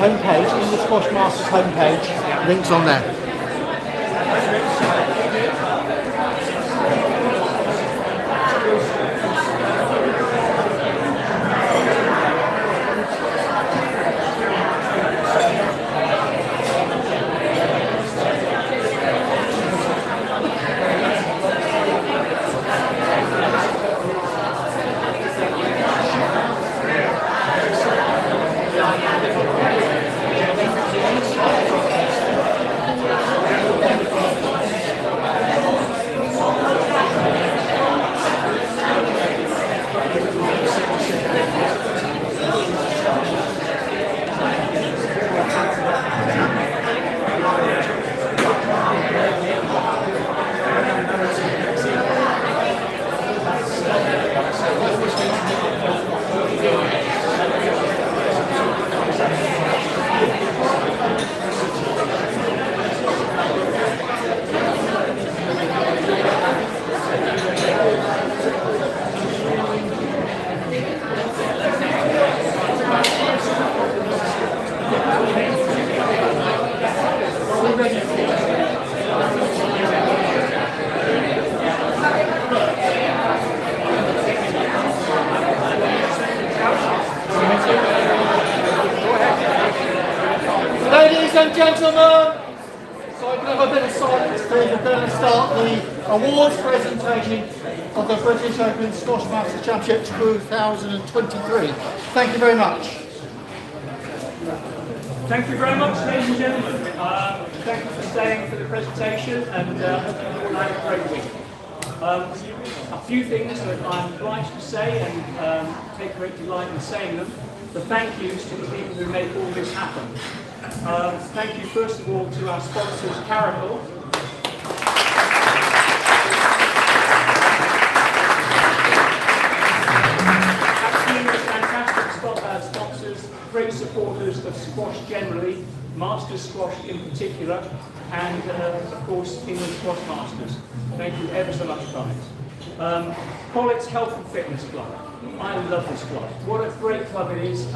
homepage, in the Squash Masters homepage, links on there. the awards presentation of the British Open Squash Masters Championship 2023. Thank you very much. Thank you very much, ladies and gentlemen. Thank you for staying for the presentation, and hope you all had a great week. A few things that I'm obliged to say, and take great delight in saying them. The thank yous to the people who make all this happen. Thank you first of all to our sponsors, Caracal. Absolutely fantastic sponsors, great supporters of squash generally, Masters squash in particular, and of course England Squash Masters. Thank you ever so much, guys. Pollett's Health and Fitness Club. I love this club. What a great club it is.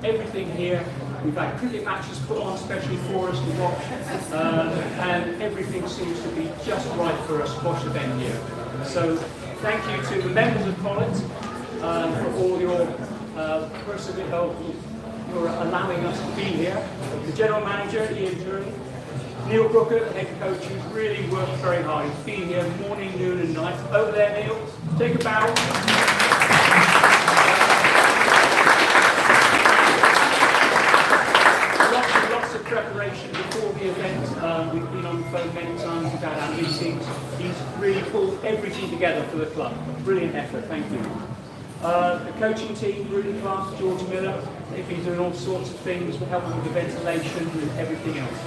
Everything here. We've had cricket matches put on especially for us to watch, and everything seems to be just right for a squash event here. So thank you to the members of Pollett for all your perseverance, for allowing us to be here. The General Manager, Ian Drury, Neil Brooker, the head coach, who's really worked very hard. He's been here morning, noon and night. Over there, Neil, take a bow. Lots of preparation before the event. We've been on the phone many times, we've had our meetings. He's really pulled everything together for the club. Brilliant effort, thank you. The coaching team, Rudy Clark, George Miller, they've been doing all sorts of things, helping with the ventilation and everything else.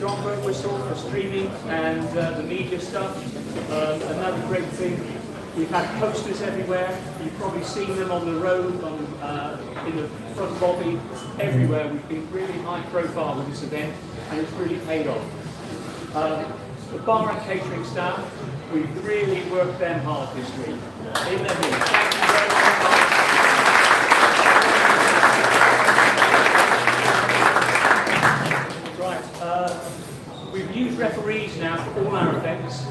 John Burtwhistle for streaming and the media stuff. Another great thing, we've had posters everywhere. You've probably seen them on the road, in the front lobby, everywhere. We've been really high profile with this event, and it's really paid off. The bar and catering staff, we've really worked them hard this week. In their meeting. Thank you very much. We've used referees now for all our events.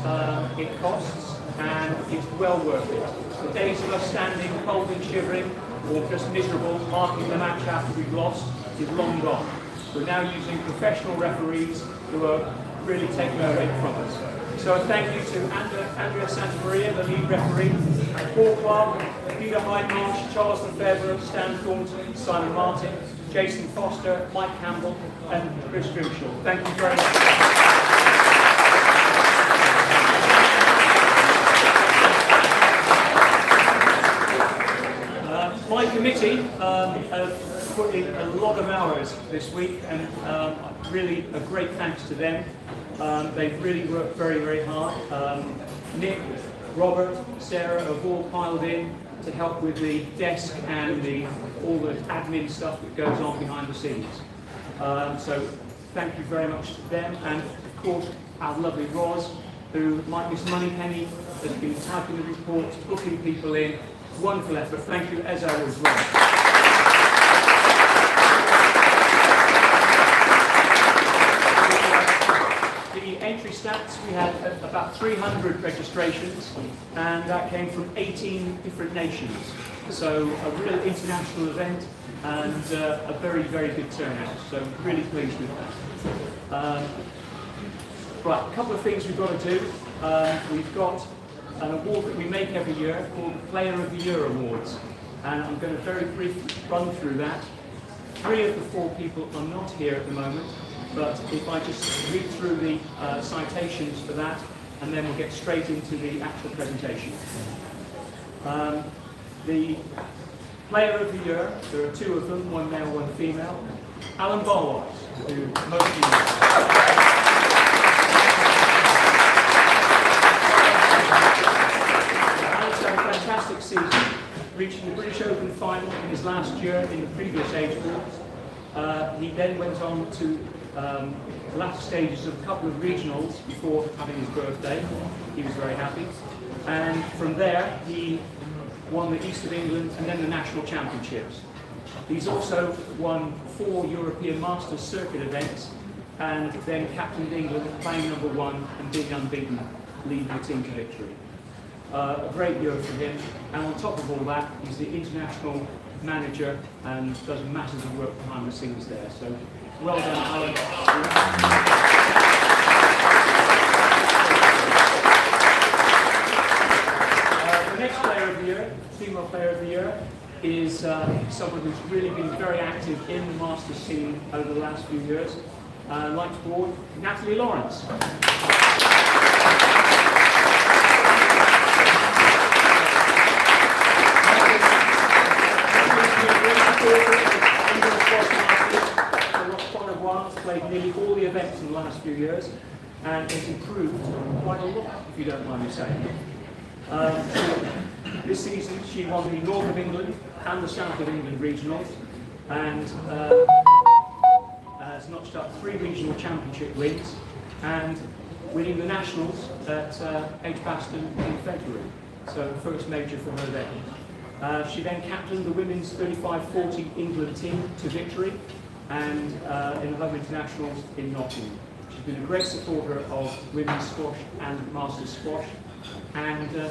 It costs, and it's well worth it. The days of us standing cold and shivering, or just miserable, marking the match after we've lost, is long gone. We're now using professional referees who are really taking over it from us. So thank you to Andrea Santamaria, the lead referee, Paul Clark, Peter Hydemarsh, Charles Lefebvre, Stan Thornton, Simon Martin, Jason Foster, Mike Campbell, and Chris Grimshaw. Thank you very much. My committee have put in a lot of hours this week, and really a great thanks to them. They've really worked very, very hard. Nick, Robert, Sarah have all piled in to help with the desk and all the admin stuff that goes on behind the scenes. So thank you very much to them, and of course our lovely Roz, who, like Miss Moneypenny, has been typing the reports, booking people in. Wonderful effort. Thank you as always, Roz. The entry stats, we had about 300 registrations, and that came from 18 different nations. So a real international event, and a very, very good turnout. So really pleased with that. Right, a couple of things we've got to do. We've got an award that we make every year called the Player of the Year Awards, and I'm going to very briefly run through that. 3 of the 4 people are not here at the moment, but if I just read through the citations for that, and then we'll get straight into the actual presentation. The Player of the Year, there are 2 of them, one male, one female. Alan Barwise, who most of you know. Fantastic season, reaching the British Open final in his last year in the previous age group. He then went on to the latter stages of a couple of regionals before having his birthday. He was very happy. And from there, he won the East of England and then the National Championships. He's also won 4 European Masters circuit events, and then captained England, playing number 1 and being unbeaten, leading the team to victory. A great year for him, and on top of all that, he's the international manager and does masses of work behind the scenes there. So well done, Alan. is someone who's really been very active in the Masters scene over the last few years. I'd like to board Natalie Lawrence. Played nearly all the events in the last few years and has improved quite a lot, if you don't mind me saying. This season she won the North of England and the South of England regionals and has notched up 3 regional championship wins and winning the nationals at Edgbaston in February, so first major for her then. She then captained the women's 35-40 England team to victory and in the Home Internationals in Nottingham. She's been a great supporter of women's squash and masters squash, and I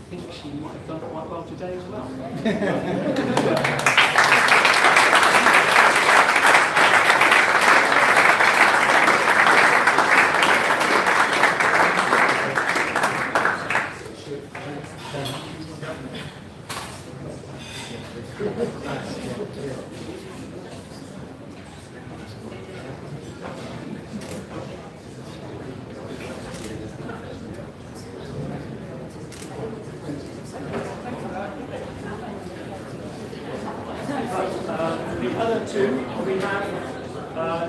think she might have done quite well today as well. The other two, we have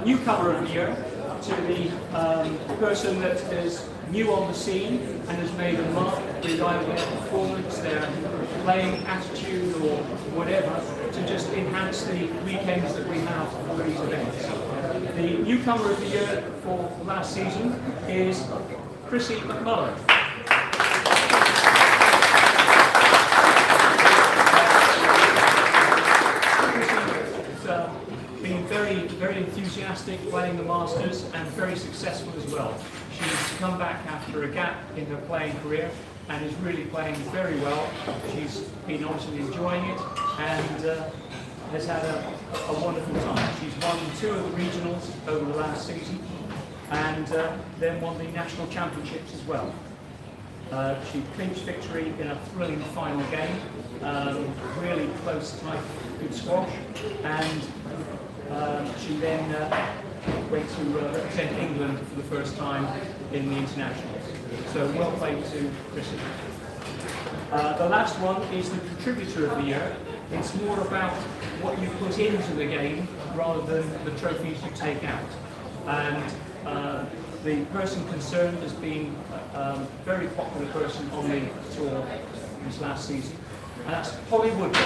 newcomer of the year to the person that is new on the scene and has made a mark with either their performance, their playing attitude or whatever to just enhance the weekends that we have for these events. The newcomer of the year for last season is Chrissy McMullen. Very enthusiastic playing the Masters and very successful as well. She's come back after a gap in her playing career and is really playing very well. She's been obviously enjoying it and has had a wonderful time. She's won 2 of the regionals over the last season and then won the national championships as well. She clinched victory in a thrilling final game, really close, tight, good squash, and she then went to represent England for the first time in the internationals. So well played to Chrissy. The last one is the contributor of the year. It's more about what you put into the game rather than the trophies you take out. And the person concerned has been a very popular person on the tour this last season, and that's Holly Woodward.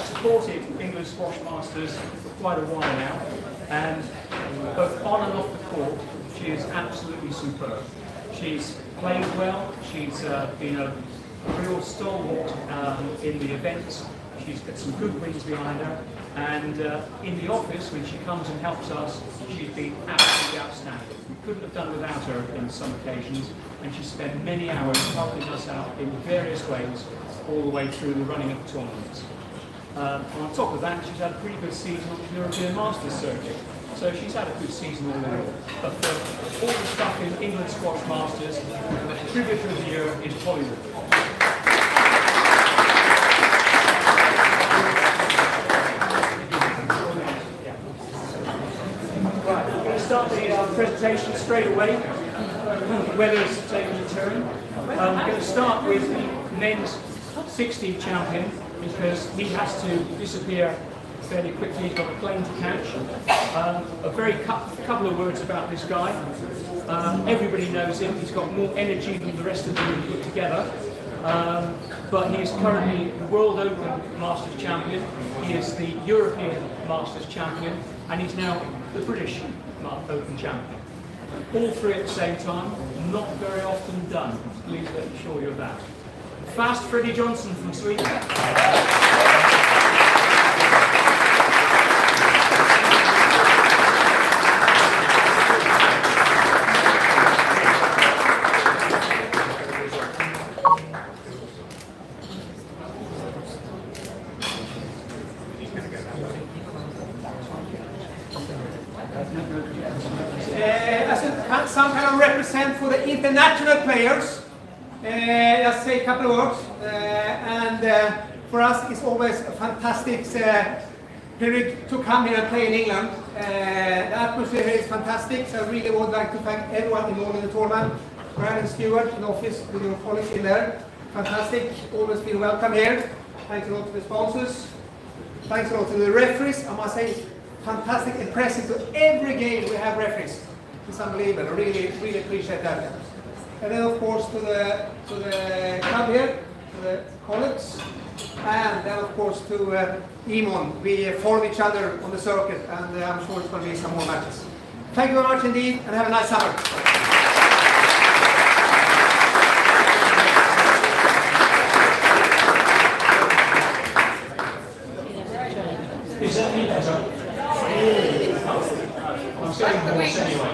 Supported England Squash Masters for quite a while now, and both on and off the court, she is absolutely superb. She's played well, she's been a real stalwart in the events, she's got some good wins behind her, and in the office, when she comes and helps us, she's been absolutely outstanding. We couldn't have done without her in some occasions, and she spent many hours helping us out in various ways all the way through the running of the tournaments. On top of that, she's had a pretty good season on the European Masters circuit. So she's had a good season all in all. But for all the stuff in England Squash Masters, the contributor of the year is Hollywood. Right, we're going to start the presentation straight away. The weather's taking a turn. We're going to start with the men's 16 champion, because he has to disappear fairly quickly. He's got a plane to catch. A very couple of words about this guy. Everybody knows him. He's got more energy than the rest of them put together. But he is currently the World Open Masters champion. He is the European Masters champion, and he's now the British Open champion. All 3 at the same time. Not very often done. Please let me assure you of that. Fast Freddie Johnson from Sweden. Alltså, some kind of represent for the international players. Just say a couple of words. For us, it's always a fantastic period to come here and play in England. The atmosphere here is fantastic, so I really would like to thank everyone involved in the tournament. Brandon Stewart in the office with your colleagues in there. Fantastic, always feel welcome here. Thanks a lot to the sponsors. Thanks a lot to the referees. I must say it's fantastic, impressive. To every game we have referees. It's unbelievable. I really appreciate that. And then of course to the club here, to the colleagues, and then of course to Emon. We follow each other on the circuit, and I'm sure it's going to be some more matches. Thank you very much indeed, and have a nice summer. Is that any better? I'm saying horse anyway.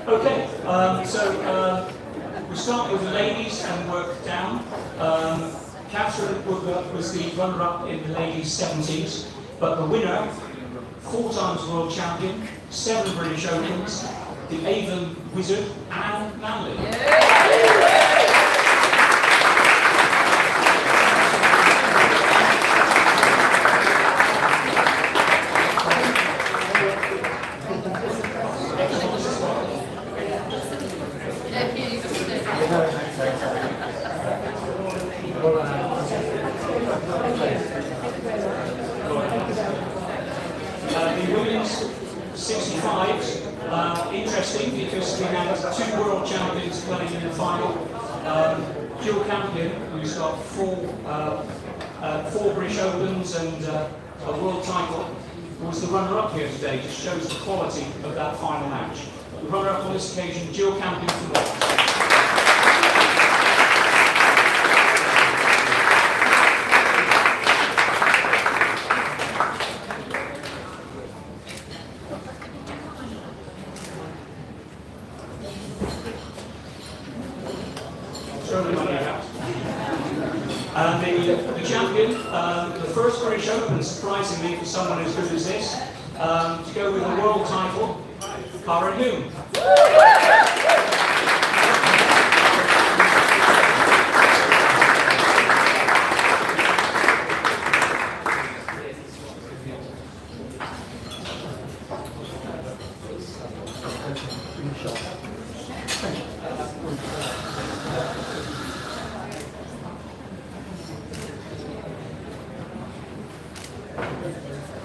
Okay, so we start with the ladies and work down. Catherine Woodward was the runner-up in the ladies' 70s, but the winner, 4 times world champion, 7 British Opens, the Avon Wizard, Anne Manley. The women's 65s, interesting because we had 2 world champions playing in the final. Jill Campion, who's got 4 British Opens and a world title, was the runner-up here today. Just shows the quality of that final match. The runner-up on this occasion, Jill Campion from Wales. The champion, the first British Open, surprisingly for someone as good as this, to go with a world title, Cara Hume.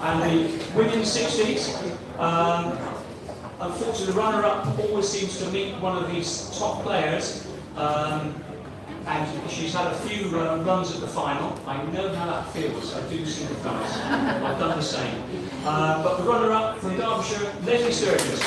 And the women's 60s, unfortunately the runner-up always seems to meet one of these top players, and she's had a few runs at the final. I know how that feels, I do sympathise. I've done the same. But the runner-up from Derbyshire, Leslie Sturgis.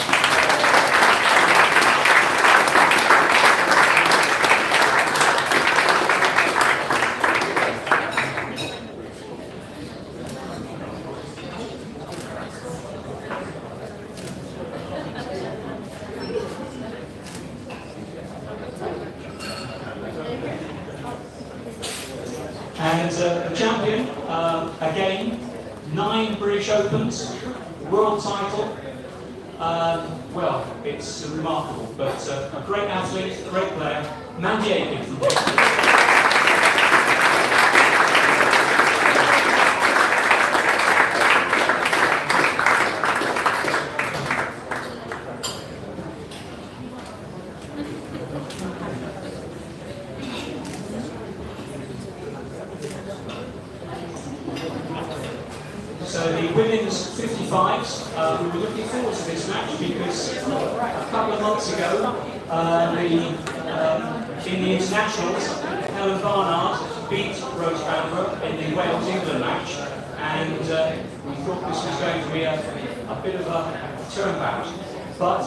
And the champion, again, 9 British Opens, world title. Well, it's remarkable, but a great athlete, great player, Mandy Aiken from Bristol. So the women's 55s, we were looking forward to this match because a couple of months ago, in the internationals, Helen Barnard beat Rose Bamber in the Wales-England match, and we thought this was going to be a bit of a turnabout. But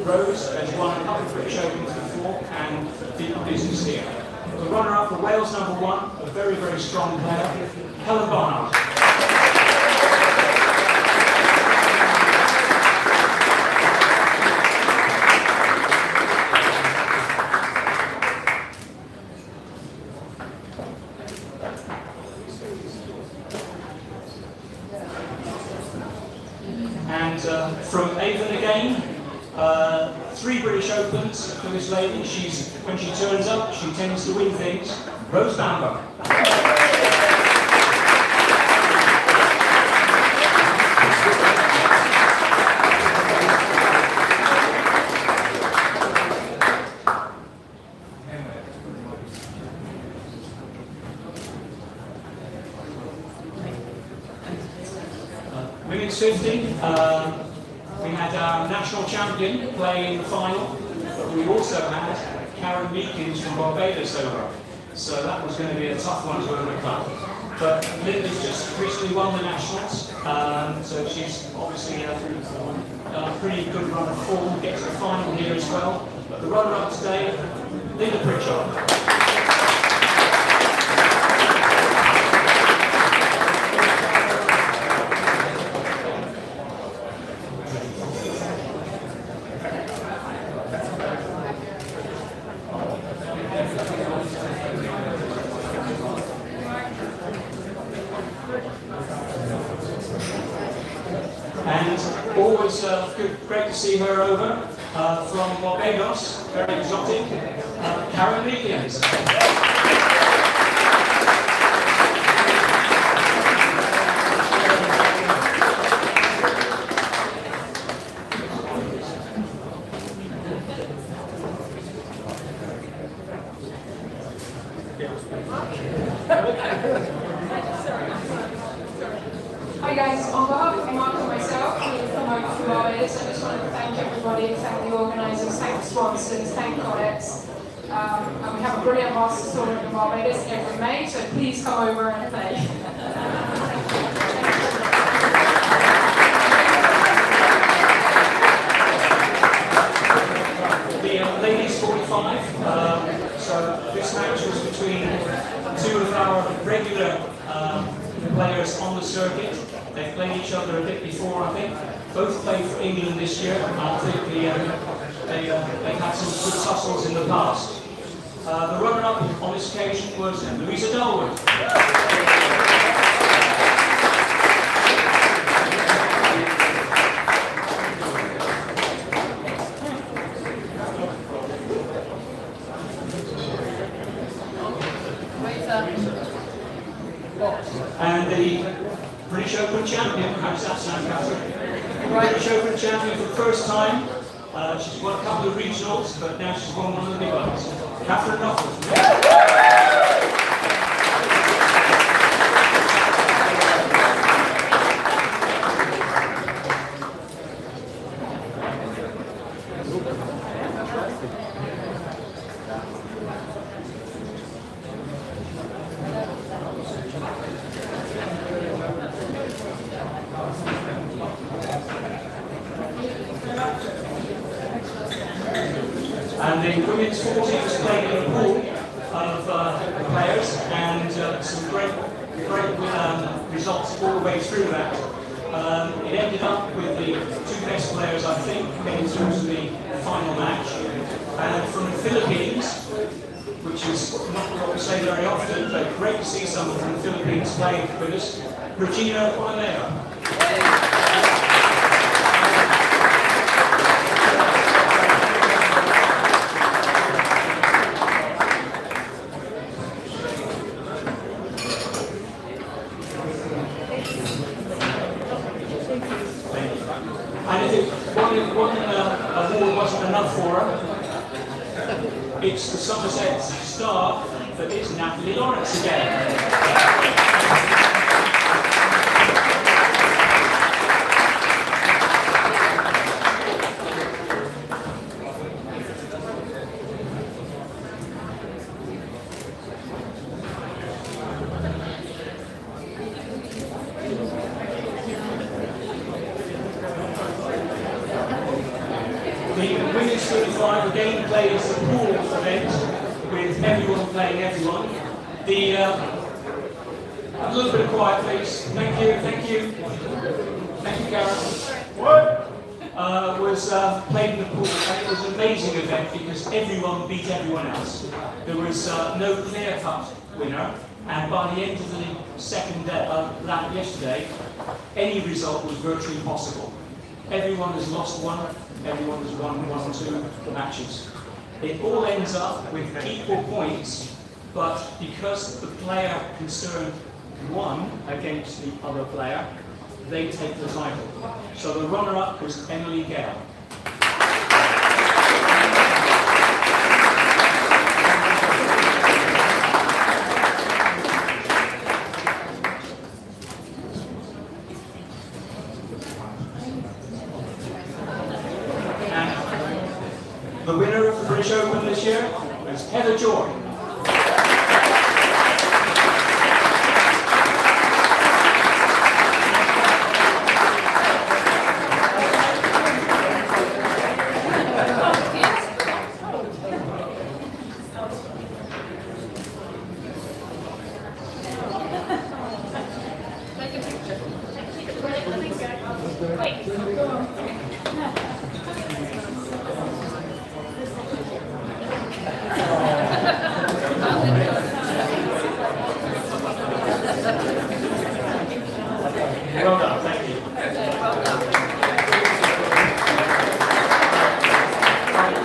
Rose has won a couple of British Opens before and did the business here. The runner-up for Wales #1, a very, very strong player, Helen Barnard. And from Avon again, 3 British Opens for this lady. When she turns up, she tends to win things. Rose Bamber. Women's 50, we had our national champion play in the final, but we also had Karen Meekins from Barbados over. So that was going to be a tough one to overcome. But Linda's just recently won the nationals, so she's obviously a pretty good run of form, gets the final here as well. But the runner-up today, Linda Pritchard. And always great to see her over from Barbados, very exotic, Karen Meekins. Hi guys, on behalf of Mark and myself, we come over from Barbados. I just wanted to thank everybody, thank the organisers, thank the sponsors, thank Codex. And we have a brilliant Masters tournament in Barbados every May, so please come over and play. The ladies 45, so this match was between 2 of our regular players on the circuit. They've played each other a bit before, I think. Both played for England this year, and I think they've had some good tussles in the past. The runner-up on this occasion was Louisa Darwood. And the British Open champion, how does that sound, Catherine? British Open champion for the first time. She's won a couple of regionals, but now she's won one of the big ones. Catherine Knopfler. And the women's 40 was played in a pool of players, and some great results all the way through that. It ended up with the 2 best players, I think, getting through to the final match. And from the Philippines, which is not what we say very often, but great to see someone from the Philippines playing with us, Regina Olamea. And if one award wasn't enough for her, it's the Somerset star, but it's Natalie Lawrence again. The women's 35 again played as a pool event with everyone playing everyone. A little bit of quiet, please. Thank you, thank you. Thank you, Karen. What? Was played in the pool, and it was an amazing event because everyone beat everyone else. There was no clear-cut winner, and by the end of the second lap yesterday, any result was virtually possible. everyone has lost one, everyone has won 1 or 2 matches. It all ends up with equal points, but because the player concerned won against the other player, they take the title. So the runner-up was Emily Gale. The winner of the British Open this year is Heather Joy. Well done, thank you.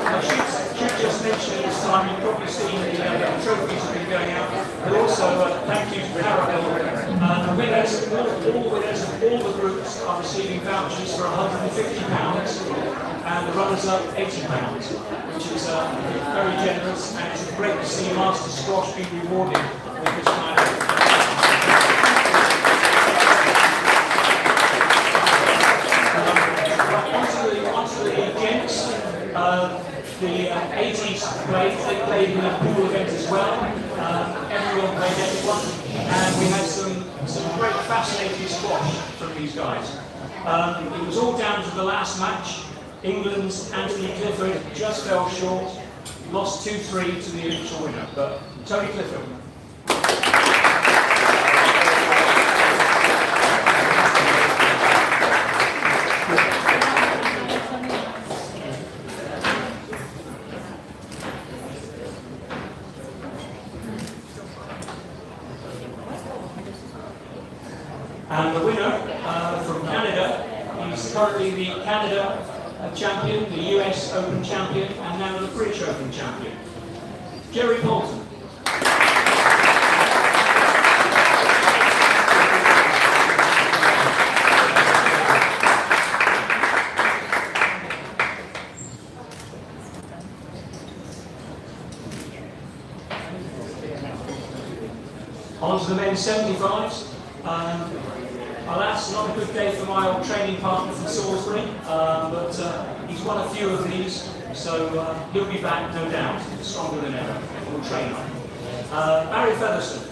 I should just mention this time, you've probably seen the trophies have been going out, but also thank you to Parabel. The winners, all winners of all the groups are receiving vouchers for £150 and the runners-up £80, which is very generous, and it's great to see Master Squash being rewarded with this kind of. Onto the gents, the 80s played, they played in a pool event as well. Everyone played everyone, and we had some great fascinating squash from these guys. It was all down to the last match. England's Anthony Clifford just fell short, lost 2-3 to the initial winner, but Tony Clifford. And the winner from Canada, he's currently the Canada champion, the US Open champion, and now the British Open champion, Jerry Bolton. On to the men's 75s. Alas, not a good day for my old training partner from Salisbury, but he's won a few of these, so he'll be back, no doubt, stronger than ever. We'll train on. Barry Featherstone.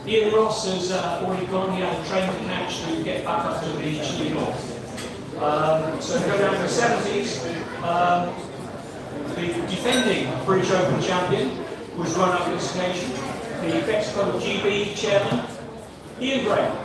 Ian Ross has already gone. He had a train to catch to get back up to the Chile North. So go down to the 70s. The defending British Open champion was run up this occasion. The Mexico GB chairman, Ian Graham.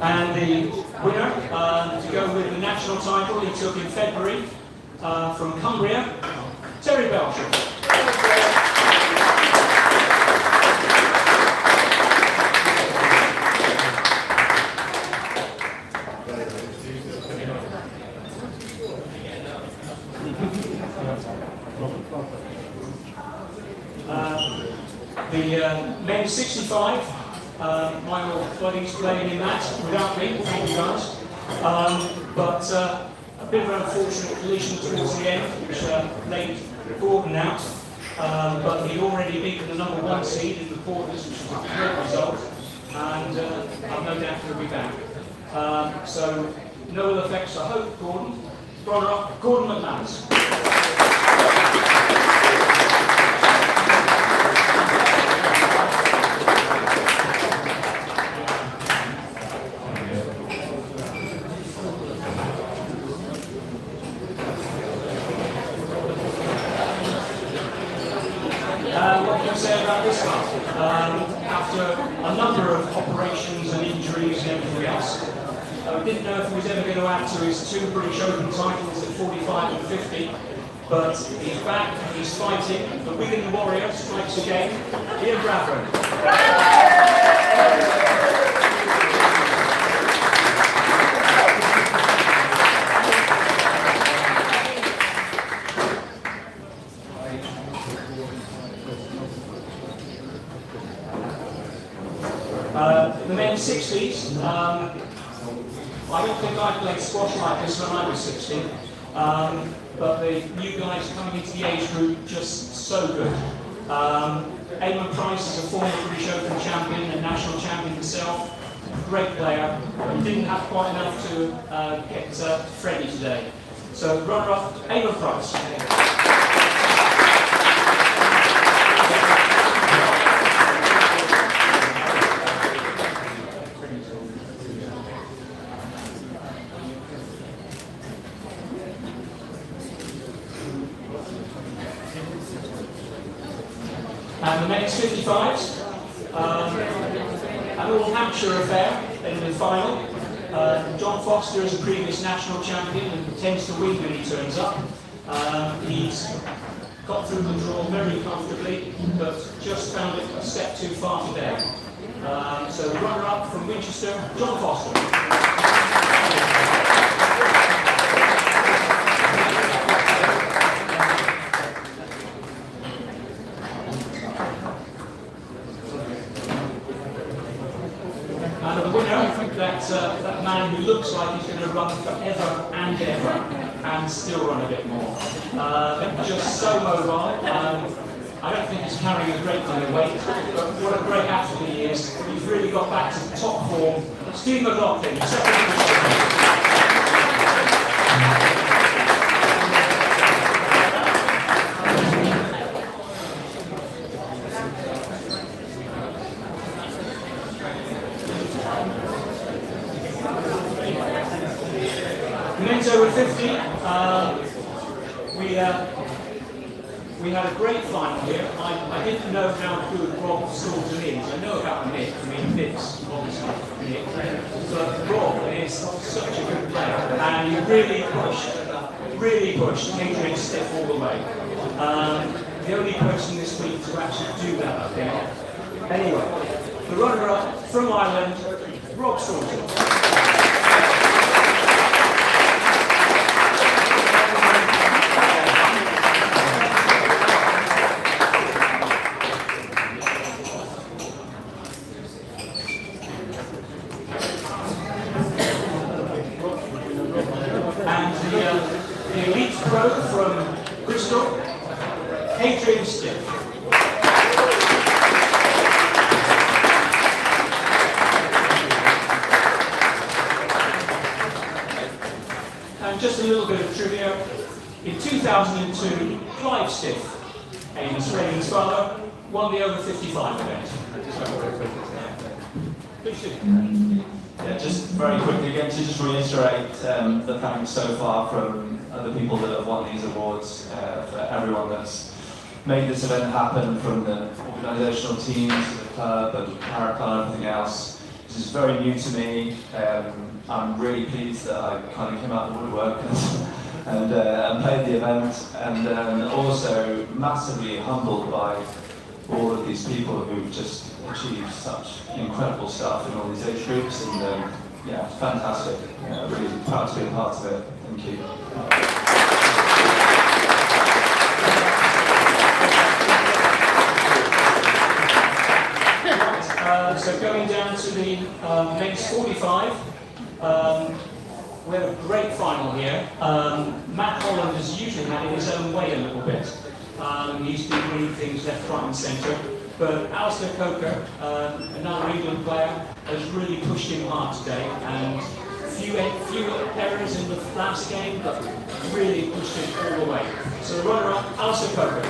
And the winner, to go with the national title he took in February from Cumbria, Terry Belcher. The men's 65. My old buddies playing in that without me, thank you guys. But a bit of an unfortunate collision towards the end, which laid Gordon out. But he'd already beaten the number 1 seed in the quarters, which was a great result. And I've no doubt he'll be back. So no ill effects, I hope, Gordon. Runner-up, Gordon McManus. What can I say about this one? After a number of operations and injuries and everything else, I didn't know if he was ever going to add to his 2 British Open titles at 45 and 50, but he's back, he's fighting. The Wigan Warrior strikes again. Ian Bradford. The men's 60s, I don't think I played squash like this when I was 16, but the new guys coming into the age group just so good. Eamon Price is a former British Open champion and national champion himself, great player, but didn't have quite enough to get Freddie today. So runner-up, Eamon Price. And the men's 55s, an All Hampshire affair in the final. John Foster is a previous national champion and tends to win when he turns up. He's got through the draw very comfortably, but just found it a step too far today. So the runner-up from Winchester, John Foster. And the winner, that man who looks like he's going to run forever and ever, and still run a bit more. Just so mobile. I don't think he's carrying a great deal of weight, but what a great athlete he is. He's really got back to top form. Steve McLaughlin, second position. Men's over 50, we had a great final here. I didn't know how good Rob Staunton is. I know about Nick, Nick's obviously Nick, but Rob is such a good player, and he really pushed Adrian Stiff all the way. The only person this week to actually do that, I think. Anyway, the runner-up from Ireland, Rob Staunton. And the elite pro from Bristol, Adrian Stiff. And just a little bit of trivia. In 2002, Clive Stiff, Amos Redding's father, won the over 55 event. Please do. Yeah, just very quickly again to just reiterate the thanks so far from the people that have won these awards, for everyone that's made this event happen, from the organisational teams to the club and Paracon and everything else. This is very new to me. I'm really pleased that I kind of came out of the woodwork and played the event, and also massively humbled by all of these people who've just achieved such incredible stuff in all these age groups, and yeah, fantastic. Really proud to be a part of it. Thank you. So going down to the men's 45, we have a great final here. Matt Holland has usually had it his own way a little bit. He's been winning things left, right and centre. But Alistair Coker, another England player, has really pushed him hard today and few errors in the last game, but really pushed it all the way. So the runner-up, Alistair Coker.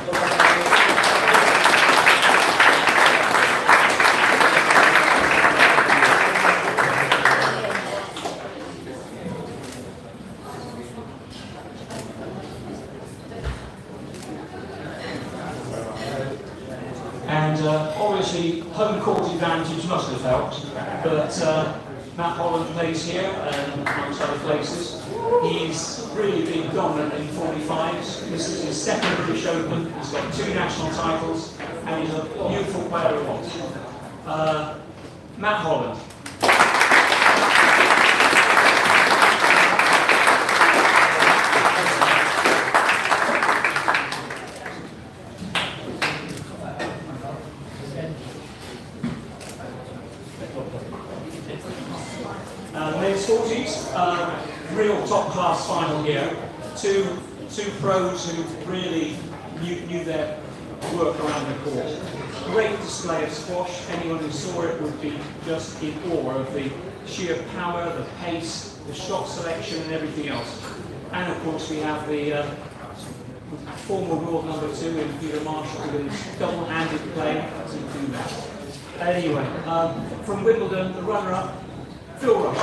And obviously, home court advantage must have helped, but Matt Holland plays here and amongst other places. He's really been dominant in 45s. This is his second British Open. He's got 2 national titles, and he's a beautiful player to watch. Matt Holland. Men's 40s, real top-class final here. Two pros who really knew their work around the court. Great display of squash. Anyone who saw it would be just in awe of the sheer power, the pace, the shot selection, and everything else. And of course, we have the former world number 2 in Peter Marshall with his double-handed play to do that. Anyway, from Wimbledon, the runner-up, Phil Rush.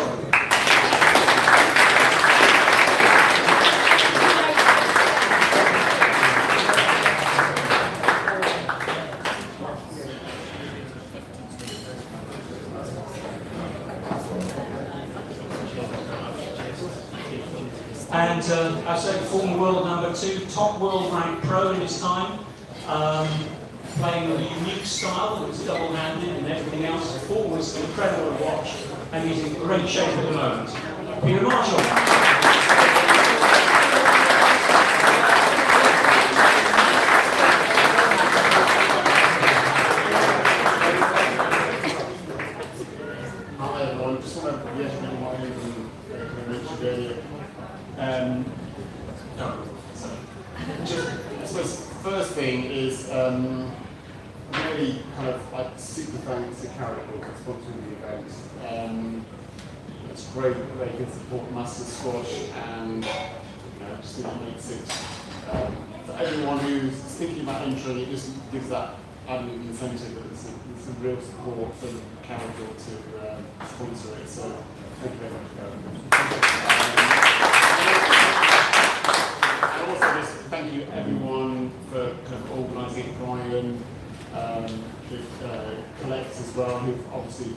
And I said former world number 2, top world ranked pro in his time, playing with a unique style that was double-handed and everything else. Always incredible to watch, and he's in great shape at the moment. Peter Marshall. Hi everyone, just want to reiterate what I mentioned earlier. I suppose the first thing is really kind of like super thanks to Carrickle for sponsoring the event. It's great that they can support Masters Squash, and just think it makes it for everyone who's thinking about entering, it just gives that added incentive that there's some real support from Carrickle to sponsor it. So thank you very much, Carrickle. And also just thank you everyone for kind of organising it, Brian, Collect as well, who've obviously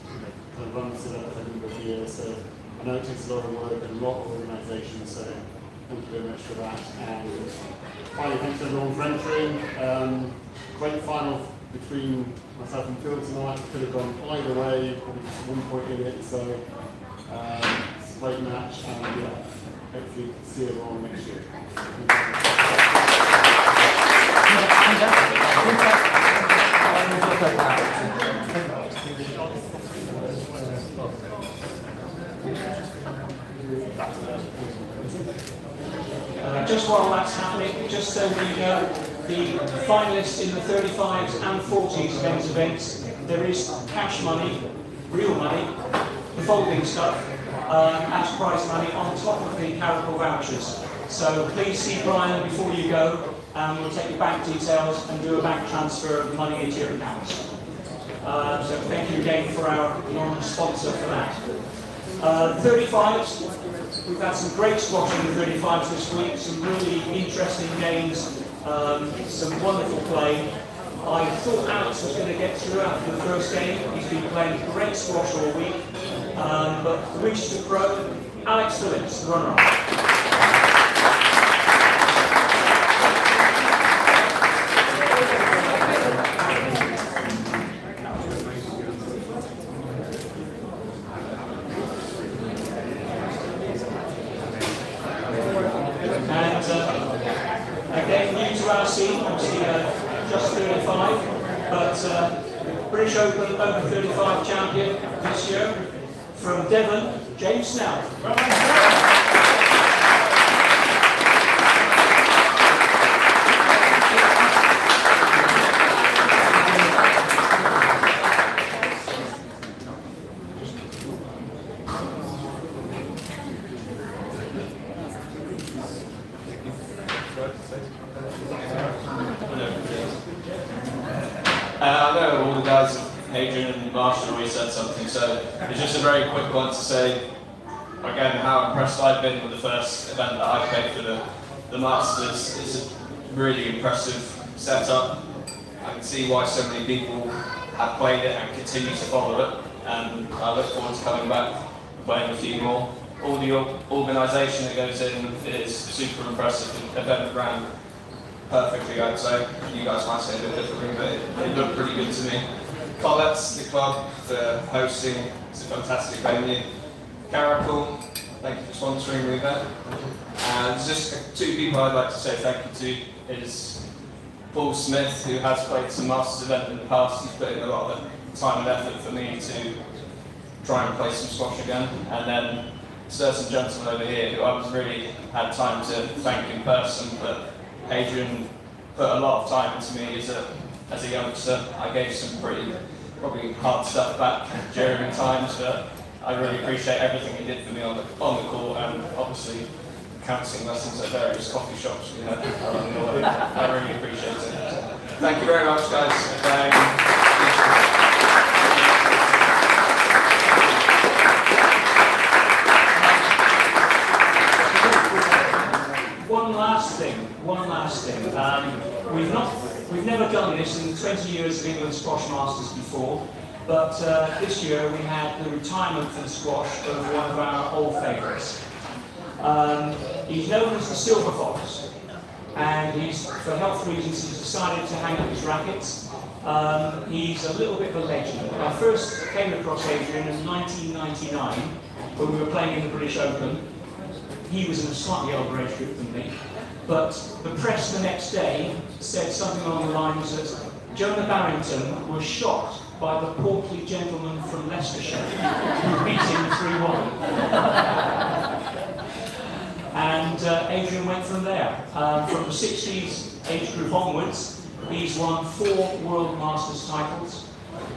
kind of run this event for a number of years. So I know it takes a lot of work and a lot of organisation, so thank you very much for that. And finally, thanks to everyone for entering. Great final between myself and Phil tonight. Could have gone either way, probably just 1 point in it. So it's a great match, and yeah, hopefully see everyone next year. Just while that's happening, just so we know, the finalists in the 35s and 40s men's events, there is cash money, real money, the folding stuff, as prize money on top of the Carrickle vouchers. So please see Brian before you go, and we'll take your bank details and do a bank transfer of the money into your account. So thank you again for our non-sponsor for that. 35s, we've had some great squash in the 35s this week, some really interesting games, some wonderful play. I thought Alex was going to get through after the first game. He's been playing great squash all week, but reached the pro. Alex Phillips, the runner-up. Again, new to our scene, obviously just 35, but British Open over 35 champion this year from Devon, James Snell. I know all the guys, Adrian and Marshall, already said something, so it's just a very quick one to say, again, how impressed I've been with the first event that I played for the Masters. It's a really impressive setup. I can see why so many people have played it and continue to follow it, and I look forward to coming back and playing a few more. All the organisation that goes in is super impressive. The event ran perfectly, I'd say. You guys might say a bit differently, but it looked pretty good to me. Collett's, the club, for hosting. It's a fantastic venue. Caracal, thank you for sponsoring the event. And just two people I'd like to say thank you to is Paul Smith, who has played some Masters event in the past. He's put in a lot of time and effort for me to try and play some squash again. And then a certain gentleman over here who I haven't really had time to thank in person, but Adrian put a lot of time into me as a youngster. I gave some probably hard stuff back during times, but I really appreciate everything he did for me on the court, and obviously counselling lessons at various coffee shops we had along the way. I really appreciate it. Thank you very much, guys. One last thing. We've never done this in 20 years of England Squash Masters before, but this year we had the retirement for the squash of one of our old favourites. He's known as the Silver Fox, and for health reasons, he's decided to hang up his rackets. He's a little bit of a legend. I first came across Adrian in 1999 when we were playing in the British Open. He was in a slightly older age group than me, but the press the next day said something along the lines that Jonah Barrington was shocked by the portly gentleman from Leicestershire who beat him 3-1. And Adrian went from there. From the 60s age group onwards, he's won 4 World Masters titles,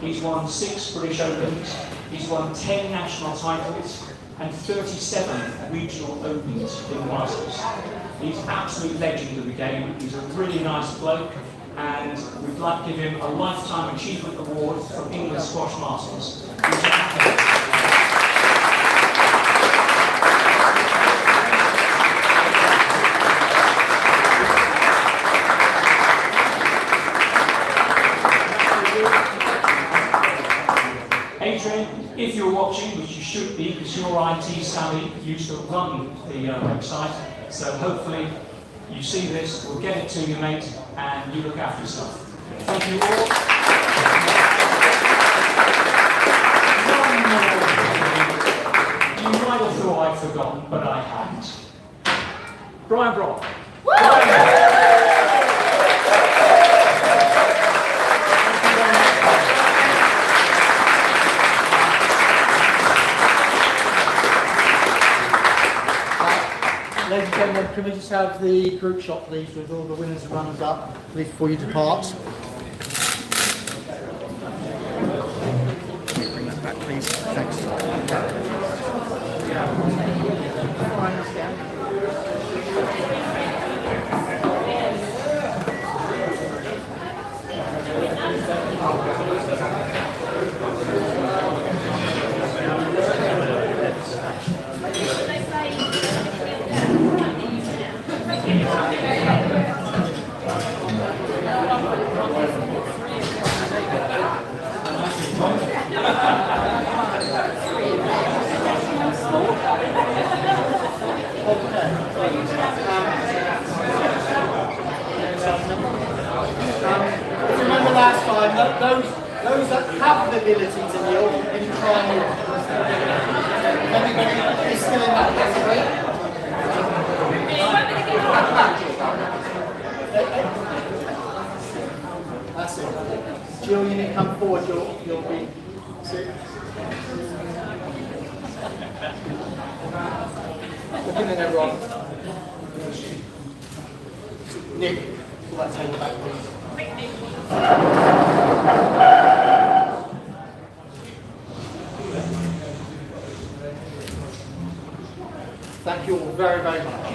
he's won 6 British Opens, he's won 10 national titles, and 37 regional opens in the Masters. He's an absolute legend of the game. He's a really nice bloke, and we'd like to give him a Lifetime Achievement Award from England Squash Masters. Adrian, if you're watching, which you should be, because your IT Sally used to run the website, so hopefully you see this, we'll get it to you, mate, and you look after yourself. Thank you all. You might have thought I'd forgotten, but I hadn't. Brian Brock. Ladies and gentlemen, can we just have the group shot, please, with all the winners and runners up, please, before you depart. Bring that back, please. Thanks. Remember last time that those that have the ability to kneel can try and kneel. Everybody is still in that category. That's it. Jill, you need to come forward. You'll be. Look in there, Rob. Nick, pull that table back, please. Thank you all very, very much.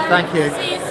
Thank you. See you